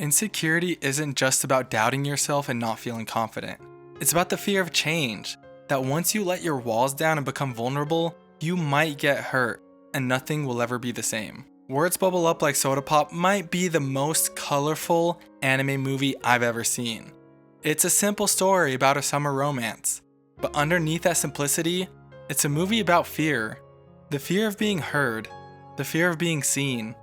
Insecurity isn't just about doubting yourself and not feeling confident. It's about the fear of change, that once you let your walls down and become vulnerable, you might get hurt and nothing will ever be the same. Words Bubble Up Like Soda Pop might be the most colorful anime movie I've ever seen. It's a simple story about a summer romance, but underneath that simplicity, it's a movie about fear. The fear of being heard, the fear of being seen,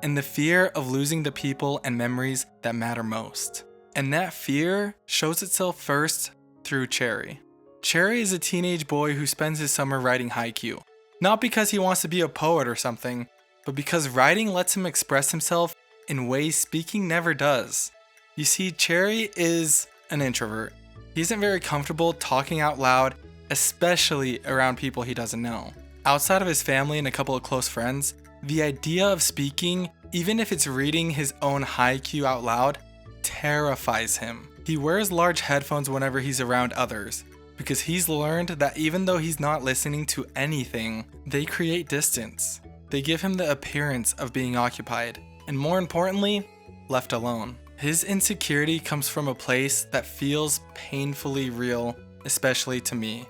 and the fear of losing the people and memories that matter most. And that fear shows itself first through Cherry. Cherry is a teenage boy who spends his summer writing haiku. Not because he wants to be a poet or something, but because writing lets him express himself in ways speaking never does. You see, Cherry is an introvert. He isn't very comfortable talking out loud, especially around people he doesn't know. Outside of his family and a couple of close friends, the idea of speaking, even if it's reading his own haiku out loud, terrifies him. He wears large headphones whenever he's around others, because he's learned that even though he's not listening to anything, they create distance. They give him the appearance of being occupied, and more importantly, left alone. His insecurity comes from a place that feels painfully real, especially to me.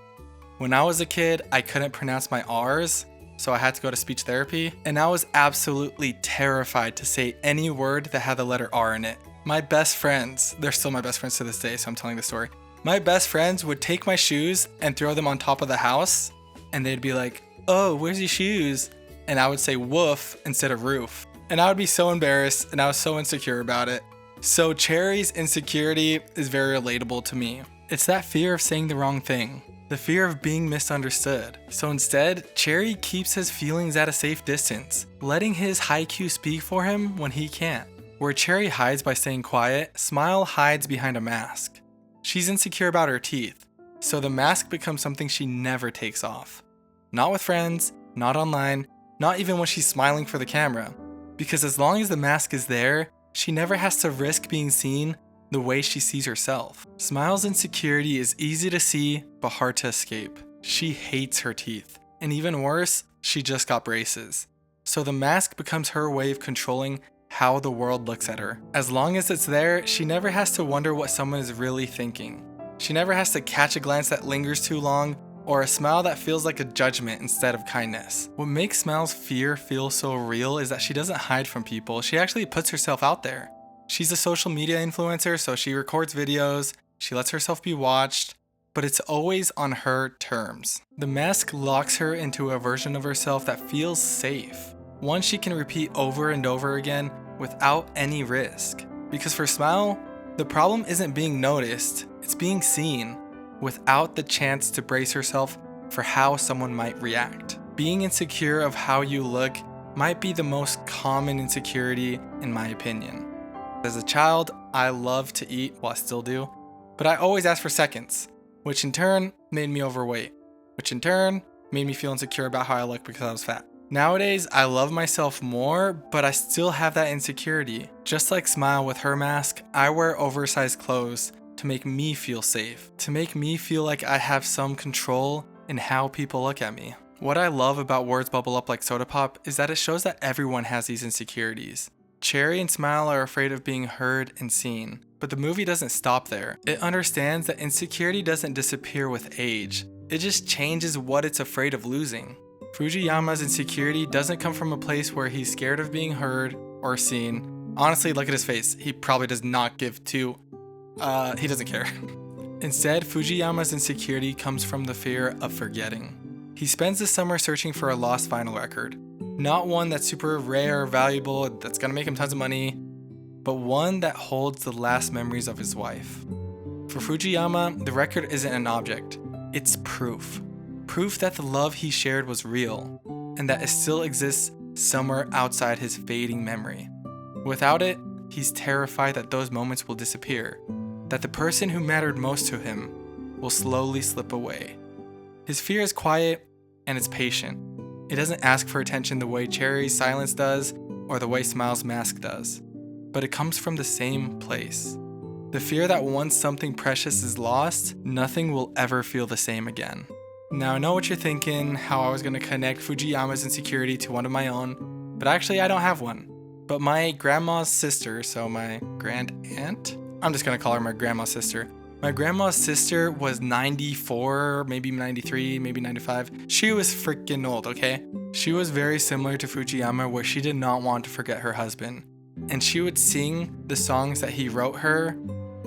When I was a kid, I couldn't pronounce my R's, so I had to go to speech therapy, and I was absolutely terrified to say any word that had the letter R in it. My best friends, they're still my best friends to this day, so I'm telling the story. My best friends would take my shoes and throw them on top of the house, and they'd be like, "Oh, where's your shoes?" And I would say woof instead of roof. And I would be so embarrassed, and I was so insecure about it. So Cherry's insecurity is very relatable to me. It's that fear of saying the wrong thing. The fear of being misunderstood. So instead, Cherry keeps his feelings at a safe distance, letting his haiku speak for him when he can't. Where Cherry hides by staying quiet, Smile hides behind a mask. She's insecure about her teeth, so the mask becomes something she never takes off. Not with friends, not online, not even when she's smiling for the camera. Because as long as the mask is there, she never has to risk being seen the way she sees herself. Smile's insecurity is easy to see, but hard to escape. She hates her teeth. And even worse, she just got braces. So the mask becomes her way of controlling how the world looks at her. As long as it's there, she never has to wonder what someone is really thinking. She never has to catch a glance that lingers too long, or a smile that feels like a judgment instead of kindness. What makes Smile's fear feel so real is that she doesn't hide from people. She actually puts herself out there. She's a social media influencer, so she records videos, she lets herself be watched, but it's always on her terms. The mask locks her into a version of herself that feels safe, one she can repeat over and over again without any risk. Because for Smile, the problem isn't being noticed, it's being seen, without the chance to brace herself for how someone might react. Being insecure of how you look might be the most common insecurity in my opinion. As a child, I loved to eat, well I still do, but I always asked for seconds, which in turn made me overweight, which in turn made me feel insecure about how I look because I was fat. Nowadays, I love myself more, but I still have that insecurity. Just like Smile with her mask, I wear oversized clothes to make me feel safe, to make me feel like I have some control in how people look at me. What I love about Words Bubble Up Like Soda Pop is that it shows that everyone has these insecurities. Cherry and Smile are afraid of being heard and seen, but the movie doesn't stop there. It understands that insecurity doesn't disappear with age. It just changes what it's afraid of losing. Fujiyama's insecurity doesn't come from a place where he's scared of being heard or seen. Honestly, look at his face. He probably does not give two. He doesn't care. Instead, Fujiyama's insecurity comes from the fear of forgetting. He spends the summer searching for a lost vinyl record. Not one that's super rare or valuable, that's gonna make him tons of money, but one that holds the last memories of his wife. For Fujiyama, the record isn't an object, it's proof. Proof that the love he shared was real, and that it still exists somewhere outside his fading memory. Without it, he's terrified that those moments will disappear, that the person who mattered most to him will slowly slip away. His fear is quiet and it's patient. It doesn't ask for attention the way Cherry's silence does or the way Smile's mask does, but it comes from the same place. The fear that once something precious is lost, nothing will ever feel the same again. Now I know what you're thinking, how I was going to connect Fujiyama's insecurity to one of my own, but actually I don't have one. But my grandma's sister, so my grand aunt, I'm just gonna call her my grandma's sister. My grandma's sister was 94, maybe 93, maybe 95. She was freaking old, okay? She was very similar to Fujiyama, where she did not want to forget her husband. And she would sing the songs that he wrote her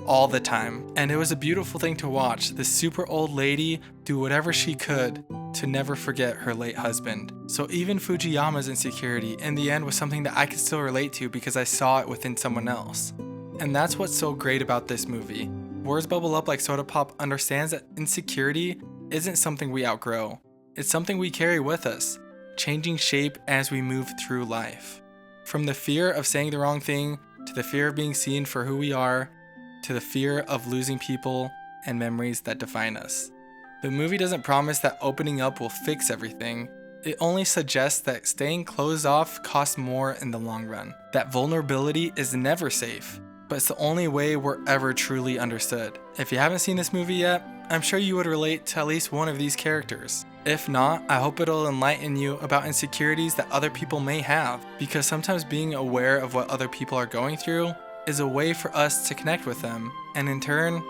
all the time. And it was a beautiful thing to watch. This super old lady do whatever she could to never forget her late husband. So even Fujiyama's insecurity in the end was something that I could still relate to because I saw it within someone else. And that's what's so great about this movie. Words Bubble Up Like Soda Pop understands that insecurity isn't something we outgrow. It's something we carry with us, changing shape as we move through life. From the fear of saying the wrong thing, to the fear of being seen for who we are, to the fear of losing people and memories that define us. The movie doesn't promise that opening up will fix everything. It only suggests that staying closed off costs more in the long run. That vulnerability is never safe, but it's the only way we're ever truly understood. If you haven't seen this movie yet, I'm sure you would relate to at least one of these characters. If not, I hope it'll enlighten you about insecurities that other people may have, because sometimes being aware of what other people are going through is a way for us to connect with them, and in turn,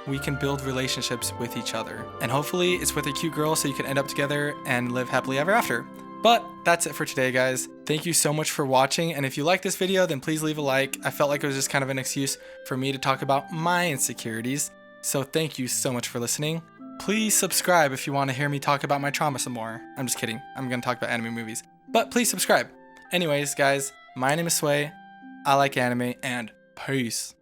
we can build relationships with each other. And hopefully it's with a cute girl so you can end up together and live happily ever after. But that's it for today, guys. Thank you so much for watching, and if you like this video, then please leave a like. I felt like it was just kind of an excuse for me to talk about my insecurities, so thank you so much for listening. Please subscribe if you want to hear me talk about my trauma some more. I'm just kidding. I'm going to talk about anime movies. But please subscribe. Anyways, guys, my name is Sway. I like anime, and peace.